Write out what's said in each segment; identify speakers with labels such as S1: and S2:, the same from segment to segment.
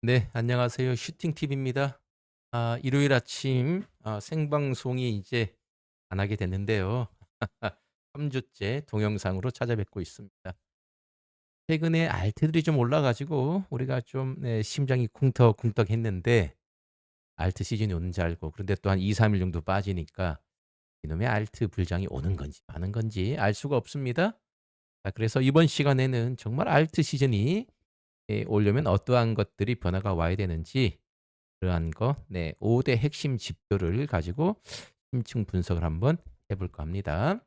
S1: 네, 안녕하세요. 슈팅TV입니다. 일요일 아침 생방송이 이제 안 하게 됐는데요. 3주째 동영상으로 찾아뵙고 있습니다. 최근에 알트들이 좀 올라가지고 우리가 좀 심장이 쿵떡쿵떡했는데 알트 시즌이 오는 줄 알고 그런데 또 한 2, 3일 정도 빠지니까 이놈의 알트 불장이 오는 건지 마는 건지 알 수가 없습니다. 그래서 이번 시간에는 정말 알트 시즌이 오려면 어떠한 것들이 변화가 와야 되는지 그러한 거, 5대 핵심 지표를 가지고 심층 분석을 한번 해볼까 합니다.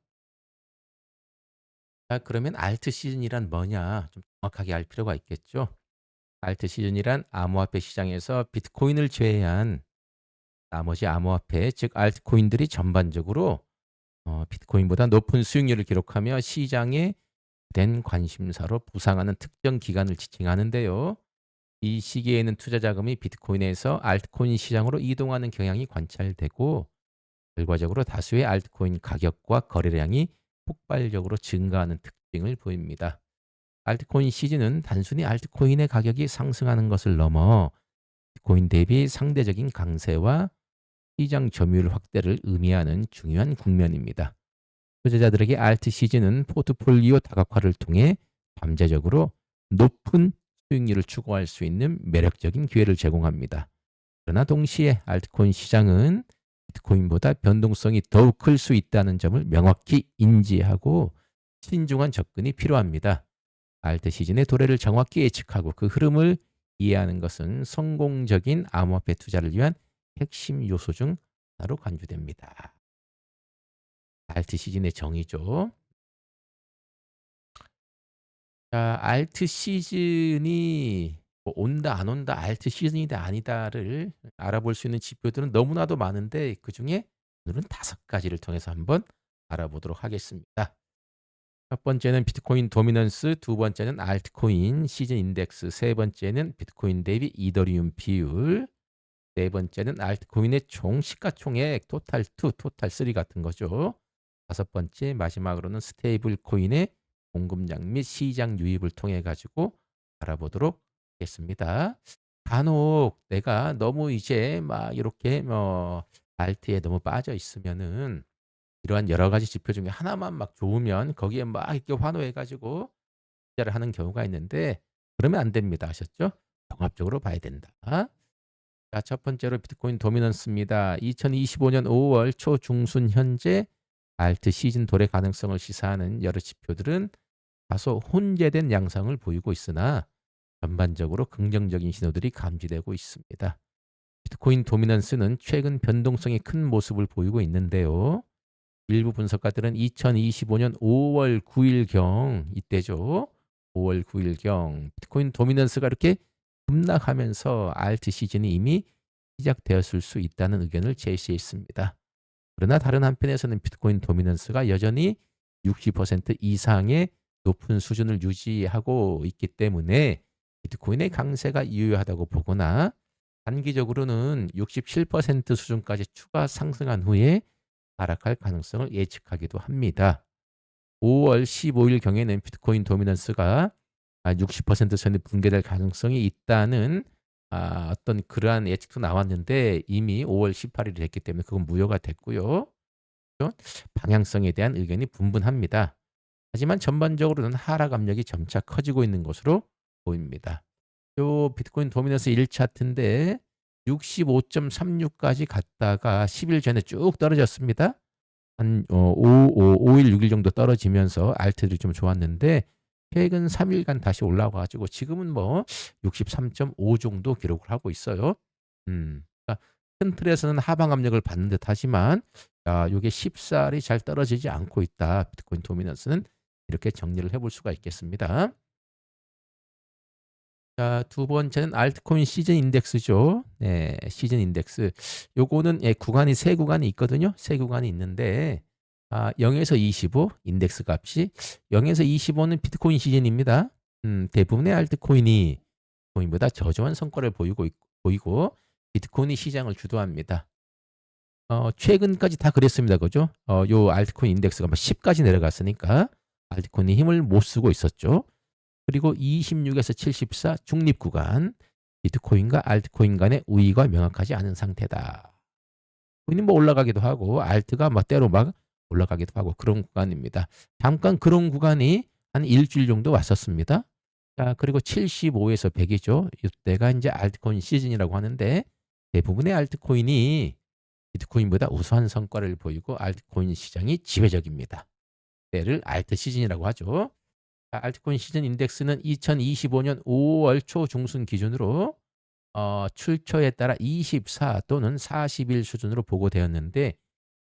S1: 그러면 알트 시즌이란 뭐냐? 좀 정확하게 알 필요가 있겠죠. 알트 시즌이란 암호화폐 시장에서 비트코인을 제외한 나머지 암호화폐, 즉 알트코인들이 전반적으로 비트코인보다 높은 수익률을 기록하며 시장에 된 관심사로 부상하는 특정 기간을 지칭하는데요. 이 시기에는 투자 자금이 비트코인에서 알트코인 시장으로 이동하는 경향이 관찰되고 결과적으로 다수의 알트코인 가격과 거래량이 폭발적으로 증가하는 특징을 보입니다. 알트코인 시즌은 단순히 알트코인의 가격이 상승하는 것을 넘어 비트코인 대비 상대적인 강세와 시장 점유율 확대를 의미하는 중요한 국면입니다. 투자자들에게 알트 시즌은 포트폴리오 다각화를 통해 잠재적으로 높은 수익률을 추구할 수 있는 매력적인 기회를 제공합니다. 그러나 동시에 알트코인 시장은 비트코인보다 변동성이 더욱 클 수 있다는 점을 명확히 인지하고 신중한 접근이 필요합니다. 알트 시즌의 도래를 정확히 예측하고 그 흐름을 이해하는 것은 성공적인 암호화폐 투자를 위한 핵심 요소 중 하나로 간주됩니다. 알트 시즌의 정의죠. 자, 알트 시즌이 뭐 온다 안 온다, 알트 시즌이다 아니다를 알아볼 수 있는 지표들은 너무나도 많은데 그중에 오늘은 5가지를 통해서 한번 알아보도록 하겠습니다. 첫 번째는 비트코인 도미넌스, 두 번째는 알트코인 시즌 인덱스, 세 번째는 비트코인 대비 이더리움 비율, 네 번째는 알트코인의 총 시가총액 토탈 2, 토탈 3 같은 거죠. 다섯 번째 마지막으로는 스테이블 코인의 공급량 및 시장 유입을 통해 가지고 알아보도록 하겠습니다. 간혹 내가 너무 이제 막 이렇게 알트에 너무 빠져 있으면은 이러한 여러 가지 지표 중에 하나만 막 좋으면 거기에 막 이렇게 환호해 가지고 투자를 하는 경우가 있는데 그러면 안 됩니다. 아셨죠? 종합적으로 봐야 된다. 자, 첫 번째로 비트코인 도미넌스입니다. 2025년 5월 초 중순 현재 알트 시즌 도래 가능성을 시사하는 여러 지표들은 다소 혼재된 양상을 보이고 있으나 전반적으로 긍정적인 신호들이 감지되고 있습니다. 비트코인 도미넌스는 최근 변동성이 큰 모습을 보이고 있는데요. 일부 분석가들은 2025년 5월 9일경 이때죠. 5월 9일경 비트코인 도미넌스가 이렇게 급락하면서 알트 시즌이 이미 시작되었을 수 있다는 의견을 제시했습니다. 그러나 다른 한편에서는 비트코인 도미넌스가 여전히 60% 이상의 높은 수준을 유지하고 있기 때문에 비트코인의 강세가 유효하다고 보거나 단기적으로는 67% 수준까지 추가 상승한 후에 하락할 가능성을 예측하기도 합니다. 5월 15일 경에는 비트코인 도미넌스가 60% 선이 붕괴될 가능성이 있다는 어떤 그러한 예측도 나왔는데 이미 5월 18일이 됐기 때문에 그건 무효가 됐고요. 방향성에 대한 의견이 분분합니다. 하지만 전반적으로는 하락 압력이 점차 커지고 있는 것으로 보입니다. 요 비트코인 도미넌스 1 차트인데 65.36까지 갔다가 10일 전에 쭉 떨어졌습니다. 한 5일 6일 정도 떨어지면서 알트들이 좀 좋았는데 최근 3일간 다시 올라와 가지고 지금은 뭐 63.5 정도 기록을 하고 있어요. 그러니까 큰 틀에서는 하방 압력을 받는 듯하지만 요게 쉽사리 잘 떨어지지 않고 있다. 비트코인 도미넌스는 이렇게 정리를 해볼 수가 있겠습니다. 자, 두 번째는 알트코인 시즌 인덱스죠. 네, 시즌 인덱스. 요거는 구간이 세 구간이 있거든요. 세 구간이 있는데 0에서 25 인덱스 값이 0에서 25는 비트코인 시즌입니다. 대부분의 알트코인이 비트코인보다 저조한 성과를 보이고 비트코인이 시장을 주도합니다. 최근까지 다 그랬습니다. 그죠? 요 알트코인 인덱스가 막 10까지 내려갔으니까 알트코인이 힘을 못 쓰고 있었죠. 그리고 26에서 74 중립 구간, 비트코인과 알트코인 간의 우위가 명확하지 않은 상태다. 코인이 뭐 올라가기도 하고 알트가 막 때로 막 올라가기도 하고 그런 구간입니다. 잠깐 그런 구간이 한 일주일 정도 왔었습니다. 자, 그리고 75에서 100이죠. 이때가 이제 알트코인 시즌이라고 하는데 대부분의 알트코인이 비트코인보다 우수한 성과를 보이고 알트코인 시장이 지배적입니다. 때를 알트 시즌이라고 하죠. 자, 알트코인 시즌 인덱스는 2025년 5월 초 중순 기준으로 출처에 따라 24 또는 40일 수준으로 보고되었는데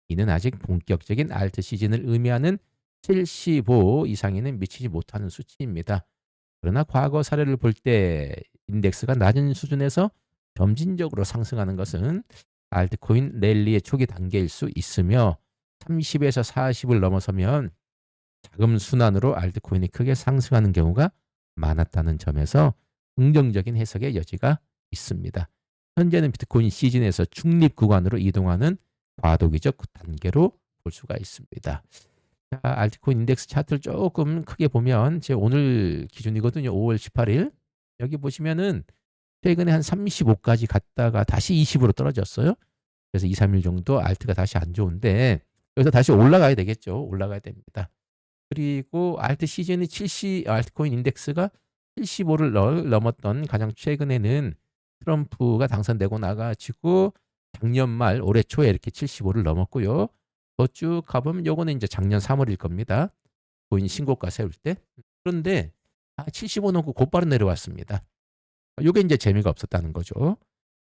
S1: 이는 아직 본격적인 알트 시즌을 의미하는 75 이상에는 미치지 못하는 수치입니다. 그러나 과거 사례를 볼 때 인덱스가 낮은 수준에서 점진적으로 상승하는 것은 알트코인 랠리의 초기 단계일 수 있으며 30에서 40을 넘어서면 자금 순환으로 알트코인이 크게 상승하는 경우가 많았다는 점에서 긍정적인 해석의 여지가 있습니다. 현재는 비트코인 시즌에서 중립 구간으로 이동하는 과도기적 단계로 볼 수가 있습니다. 자, 알트코인 인덱스 차트를 조금 크게 보면 제 오늘 기준이거든요. 5월 18일. 여기 보시면은 최근에 한 35까지 갔다가 다시 20으로 떨어졌어요. 그래서 2, 3일 정도 알트가 다시 안 좋은데 여기서 다시 올라가야 되겠죠. 올라가야 됩니다. 그리고 알트 시즌이 알트코인 인덱스가 75를 넘었던 가장 최근에는 트럼프가 당선되고 나가지고 작년 말 올해 초에 이렇게 75를 넘었고요. 더 쭉 가보면 요거는 이제 작년 3월일 겁니다. 코인 신고가 세울 때. 그런데 75 넘고 곧바로 내려왔습니다. 요게 이제 재미가 없었다는 거죠.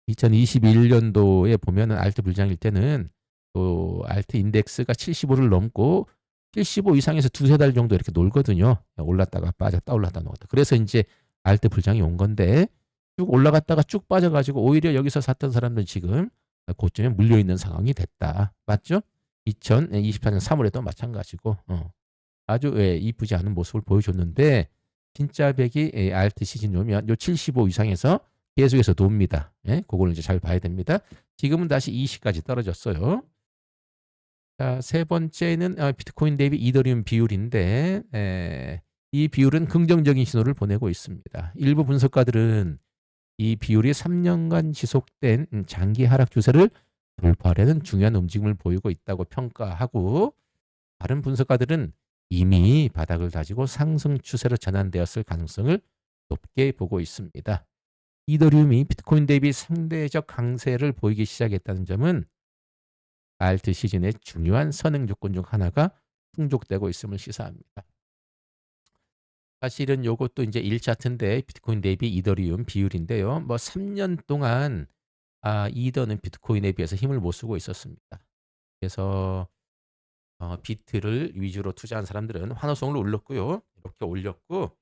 S1: 2021년도에 보면은 알트 불장일 때는 또 알트 인덱스가 75를 넘고 75 이상에서 두세 달 정도 이렇게 놀거든요. 올랐다가 빠졌다 올랐다 놓았다. 그래서 이제 알트 불장이 온 건데 쭉 올라갔다가 쭉 빠져가지고 오히려 여기서 샀던 사람들 지금 고점에 물려있는 상황이 됐다. 맞죠? 2024년 3월에도 마찬가지고 아주 이쁘지 않은 모습을 보여줬는데 진짜 백이 알트 시즌 오면 요 75 이상에서 계속해서 돕니다. 예? 그걸 이제 잘 봐야 됩니다. 지금은 다시 20까지 떨어졌어요. 자, 세 번째는 비트코인 대비 이더리움 비율인데 이 비율은 긍정적인 신호를 보내고 있습니다. 일부 분석가들은 이 비율이 3년간 지속된 장기 하락 추세를 돌파하려는 중요한 움직임을 보이고 있다고 평가하고 다른 분석가들은 이미 바닥을 다지고 상승 추세로 전환되었을 가능성을 높게 보고 있습니다. 이더리움이 비트코인 대비 상대적 강세를 보이기 시작했다는 점은 알트 시즌의 중요한 선행 조건 중 하나가 충족되고 있음을 시사합니다. 사실은 요것도 이제 1차트인데 비트코인 대비 이더리움 비율인데요. 뭐 3년 동안 이더는 비트코인에 비해서 힘을 못 쓰고 있었습니다. 그래서 비트를 위주로 투자한 사람들은 환호성을 올렸고요. 이렇게 올렸고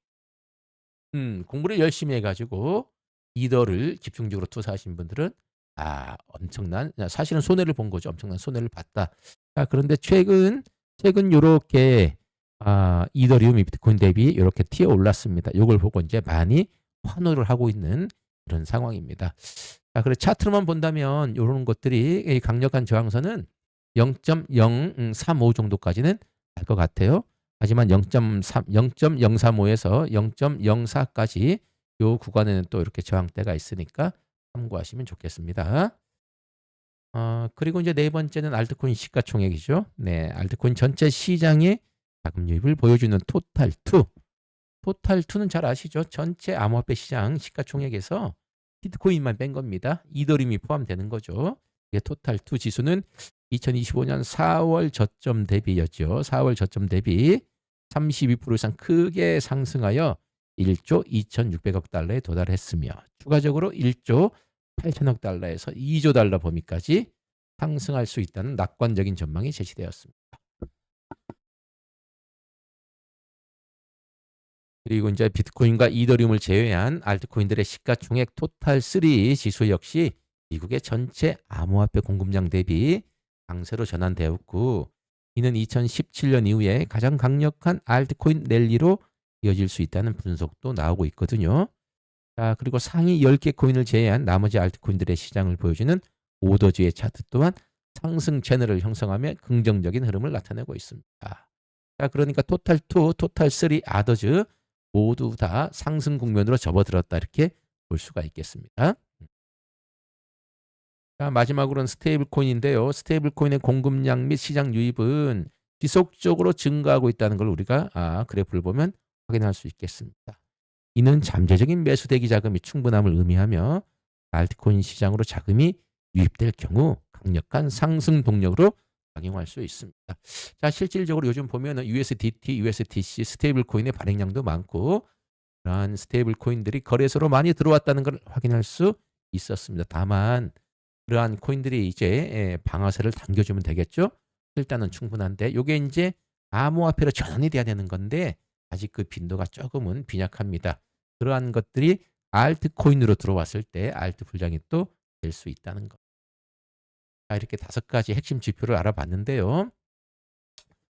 S1: 공부를 열심히 해가지고 이더를 집중적으로 투자하신 분들은 엄청난 사실은 손해를 본 거죠. 엄청난 손해를 봤다. 자, 그런데 최근 요렇게 이더리움이 비트코인 대비 이렇게 튀어 올랐습니다. 이걸 보고 이제 많이 환호를 하고 있는 그런 상황입니다. 자, 그래 차트로만 본다면 이런 것들이 강력한 저항선은 0.035 정도까지는 갈 것 같아요. 하지만 0.035에서 0.04까지 요 구간에는 또 이렇게 저항대가 있으니까 참고하시면 좋겠습니다. 그리고 이제 네 번째는 알트코인 시가총액이죠. 네, 알트코인 전체 시장의 자금 유입을 보여주는 토탈2. 토탈2는 잘 아시죠? 전체 암호화폐 시장 시가총액에서 비트코인만 뺀 겁니다. 이더리움이 포함되는 거죠. 이게 토탈2 지수는 2025년 4월 저점 대비였죠. 4월 저점 대비 32% 이상 크게 상승하여 1조 2,600억 달러에 도달했으며 추가적으로 1조 8천억 달러에서 2조 달러 범위까지 상승할 수 있다는 낙관적인 전망이 제시되었습니다. 그리고 이제 비트코인과 이더리움을 제외한 알트코인들의 시가총액 토탈3 지수 역시 미국의 전체 암호화폐 공급량 대비 강세로 전환되었고 이는 2017년 이후에 가장 강력한 알트코인 랠리로 이어질 수 있다는 분석도 나오고 있거든요. 자, 그리고 상위 10개 코인을 제외한 나머지 알트코인들의 시장을 보여주는 오더즈의 차트 또한 상승 채널을 형성하며 긍정적인 흐름을 나타내고 있습니다. 자, 그러니까 토탈2, 토탈3, 아더즈 모두 다 상승 국면으로 접어들었다 이렇게 볼 수가 있겠습니다. 자, 마지막으로는 스테이블 코인인데요. 스테이블 코인의 공급량 및 시장 유입은 지속적으로 증가하고 있다는 걸 우리가 그래프를 보면 확인할 수 있겠습니다. 이는 잠재적인 매수 대기 자금이 충분함을 의미하며 알트코인 시장으로 자금이 유입될 경우 강력한 상승 동력으로 작용할 수 있습니다. 자, 실질적으로 요즘 보면은 USDT, USDC 스테이블 코인의 발행량도 많고 그러한 스테이블 코인들이 거래소로 많이 들어왔다는 걸 확인할 수 있었습니다. 다만 그러한 코인들이 이제 방아쇠를 당겨주면 되겠죠. 일단은 충분한데 요게 인제 암호화폐로 전환이 돼야 되는 건데 아직 그 빈도가 조금은 빈약합니다. 그러한 것들이 알트코인으로 들어왔을 때 알트 불장이 또 될 수 있다는 거. 자, 이렇게 5가지 핵심 지표를 알아봤는데요.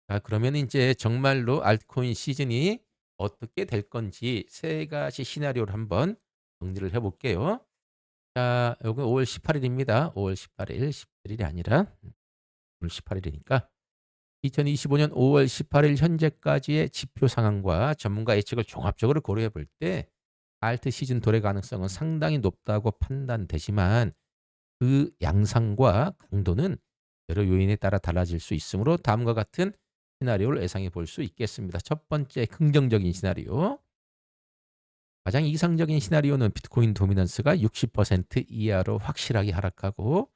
S1: 자, 그러면 인제 정말로 알트코인 시즌이 어떻게 될 건지 3가지 시나리오를 한번 정리를 해 볼게요. 자, 요거 5월 18 일입니다. 5월 18 일, 17 일이 아니라 오늘 18 일이니까 2025년 5월 18일 현재까지의 지표 상황과 전문가 예측을 종합적으로 고려해 볼 때 알트 시즌 도래 가능성은 상당히 높다고 판단되지만 그 양상과 강도는 여러 요인에 따라 달라질 수 있으므로 다음과 같은 시나리오를 예상해 볼 수 있겠습니다. 첫 번째 긍정적인 시나리오. 가장 이상적인 시나리오는 비트코인 도미넌스가 60% 이하로 확실하게 하락하고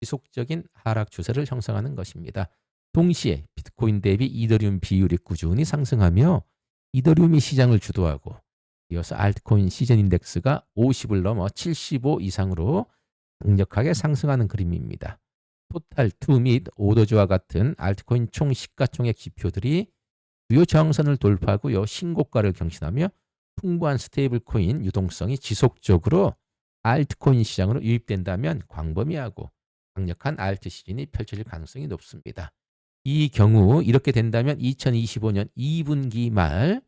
S1: 지속적인 하락 추세를 형성하는 것입니다. 동시에 비트코인 대비 이더리움 비율이 꾸준히 상승하며 이더리움이 시장을 주도하고 이어서 알트코인 시즌 인덱스가 50을 넘어 75 이상으로 강력하게 상승하는 그림입니다. 토탈 2 및 오더즈와 같은 알트코인 총 시가총액 지표들이 주요 저항선을 돌파하고요. 신고가를 경신하며 풍부한 스테이블 코인 유동성이 지속적으로 알트코인 시장으로 유입된다면 광범위하고 강력한 알트 시즌이 펼쳐질 가능성이 높습니다. 이 경우 이렇게 된다면 2025년 2분기 말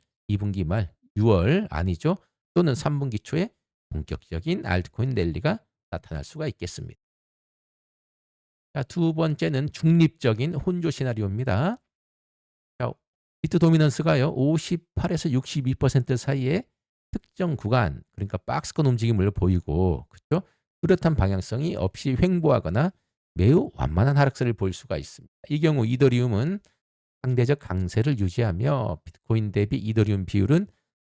S1: 6월 아니죠. 또는 3분기 초에 본격적인 알트코인 랠리가 나타날 수가 있겠습니다. 자, 두 번째는 중립적인 혼조 시나리오입니다. 자, 비트 도미넌스가요. 58에서 62% 사이에 특정 구간 그러니까 박스권 움직임을 보이고 그렇죠? 뚜렷한 방향성이 없이 횡보하거나 매우 완만한 하락세를 보일 수가 있습니다. 이 경우 이더리움은 상대적 강세를 유지하며 비트코인 대비 이더리움 비율은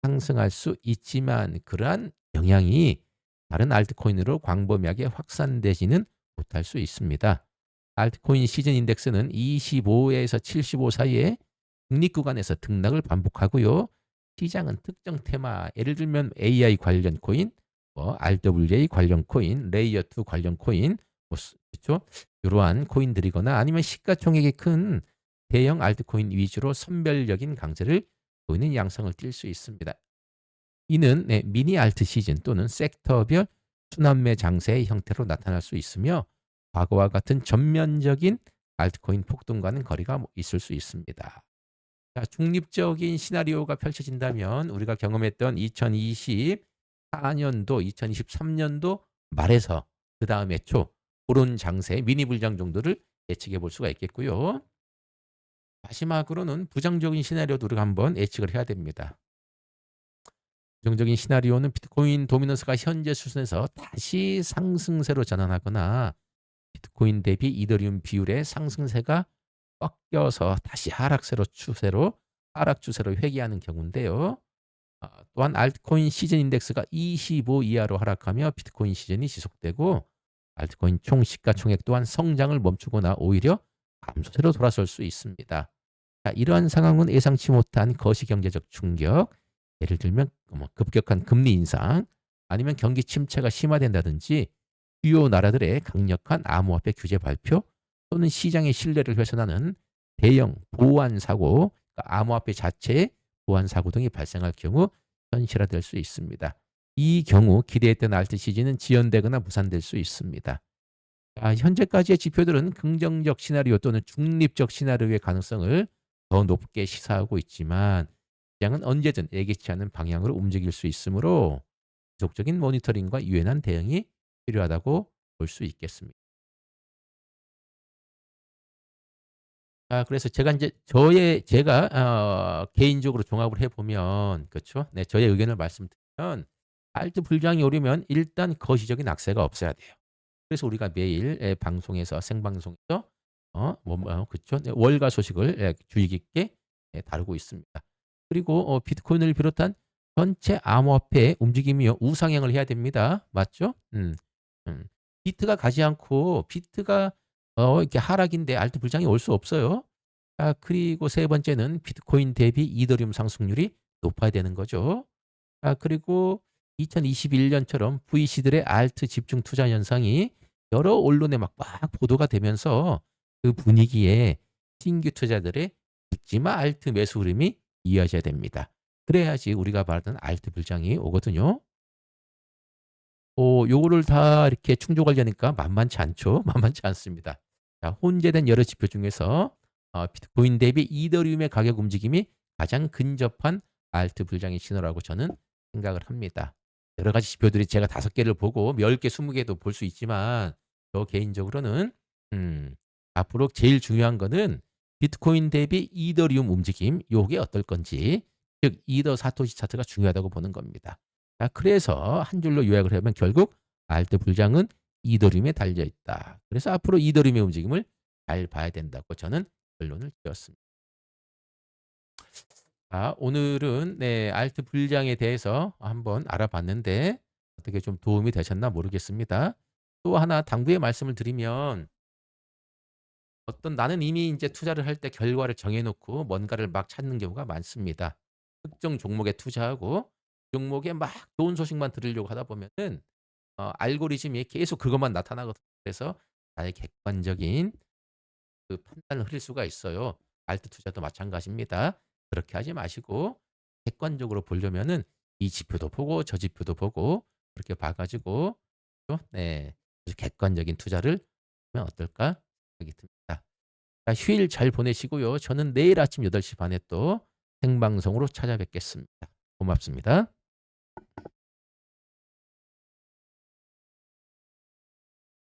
S1: 상승할 수 있지만 그러한 영향이 다른 알트코인으로 광범위하게 확산되지는 못할 수 있습니다. 알트코인 시즌 인덱스는 25에서 75 사이에 중립 구간에서 등락을 반복하고요. 시장은 특정 테마, 예를 들면 AI 관련 코인, RWA 관련 코인, 레이어 2 관련 코인, 그렇죠? 이러한 코인들이거나 아니면 시가총액이 큰 대형 알트코인 위주로 선별적인 강세를 보이는 양상을 띌 수 있습니다. 이는 미니 알트 시즌 또는 섹터별 순환매 장세의 형태로 나타날 수 있으며 과거와 같은 전면적인 알트코인 폭등과는 거리가 있을 수 있습니다. 자, 중립적인 시나리오가 펼쳐진다면 우리가 경험했던 2024년도, 2023년도 말에서 그다음에 초 고런 장세, 미니 불장 정도를 예측해 볼 수가 있겠고요. 마지막으로는 부정적인 시나리오도 우리가 한번 예측을 해야 됩니다. 부정적인 시나리오는 비트코인 도미넌스가 현재 수준에서 다시 상승세로 전환하거나 비트코인 대비 이더리움 비율의 상승세가 꺾여서 다시 하락 추세로 회귀하는 경우인데요. 또한 알트코인 시즌 인덱스가 25 이하로 하락하며 비트코인 시즌이 지속되고 알트코인 총 시가총액 또한 성장을 멈추거나 오히려 감소세로 돌아설 수 있습니다. 자, 이러한 상황은 예상치 못한 거시경제적 충격, 예를 들면 급격한 금리 인상 아니면 경기 침체가 심화된다든지 주요 나라들의 강력한 암호화폐 규제 발표 또는 시장의 신뢰를 훼손하는 대형 보안 사고, 그러니까 암호화폐 자체의 보안 사고 등이 발생할 경우 현실화될 수 있습니다. 이 경우 기대했던 알트 시즌은 지연되거나 무산될 수 있습니다. 현재까지의 지표들은 긍정적 시나리오 또는 중립적 시나리오의 가능성을 더 높게 시사하고 있지만 시장은 언제든 예기치 않은 방향으로 움직일 수 있으므로 지속적인 모니터링과 유연한 대응이 필요하다고 볼 수 있겠습니다. 그래서 제가 인제 제가 개인적으로 종합을 해 보면 그쵸? 네, 저의 의견을 말씀드리면 알트 불장이 오르면 일단 거시적인 악재가 없어야 돼요. 그래서 우리가 매일 방송에서 생방송에서 그쵸. 네 월가 소식을 주의 깊게 다루고 있습니다. 그리고 비트코인을 비롯한 전체 암호화폐의 움직임이요 우상향을 해야 됩니다. 맞죠? 음. 비트가 가지 않고 비트가 이렇게 하락인데 알트 불장이 올 수 없어요. 그리고 세 번째는 비트코인 대비 이더리움 상승률이 높아야 되는 거죠. 그리고 2021 년처럼 VC들의 알트 집중 투자 현상이 여러 언론에 막 보도가 되면서 그 분위기에 신규 투자들의 묻지마 알트 매수 흐름이 이어져야 됩니다. 그래야지 우리가 말하던 알트 불장이 오거든요. 요거를 다 이렇게 충족하려니까 만만치 않죠. 만만치 않습니다. 자, 혼재된 여러 지표 중에서 비트코인 대비 이더리움의 가격 움직임이 가장 근접한 알트 불장의 신호라고 저는 생각을 합니다. 여러 가지 지표들이 제가 5개를 보고 10개, 20개도 볼 수 있지만 저 개인적으로는 음 앞으로 제일 중요한 거는 비트코인 대비 이더리움 움직임 요게 어떨 건지, 즉 이더 사토시 차트가 중요하다고 보는 겁니다. 그래서 한 줄로 요약을 하면 결국 알트 불장은 이더리움에 달려 있다. 그래서 앞으로 이더리움의 움직임을 잘 봐야 된다고 저는 결론을 지었습니다. 오늘은 네 알트 불장에 대해서 한번 알아봤는데 어떻게 좀 도움이 되셨나 모르겠습니다. 또 하나 당부의 말씀을 드리면, 나는 이미 인제 투자를 할 때 결과를 정해 놓고 뭔가를 막 찾는 경우가 많습니다. 특정 종목에 투자하고 종목에 막 좋은 소식만 들으려고 하다 보면은 알고리즘이 계속 그것만 나타나거든요. 그래서 나의 객관적인 그 판단을 흐릴 수가 있어요. 알트 투자도 마찬가지입니다. 그렇게 하지 마시고 객관적으로 보려면은 이 지표도 보고 저 지표도 보고 그렇게 봐 가지고 네 아주 객관적인 투자를 하면 어떨까 생각이 듭니다. 휴일 잘 보내시고요. 저는 내일 아침 8시 반에 또 생방송으로 찾아뵙겠습니다. 고맙습니다.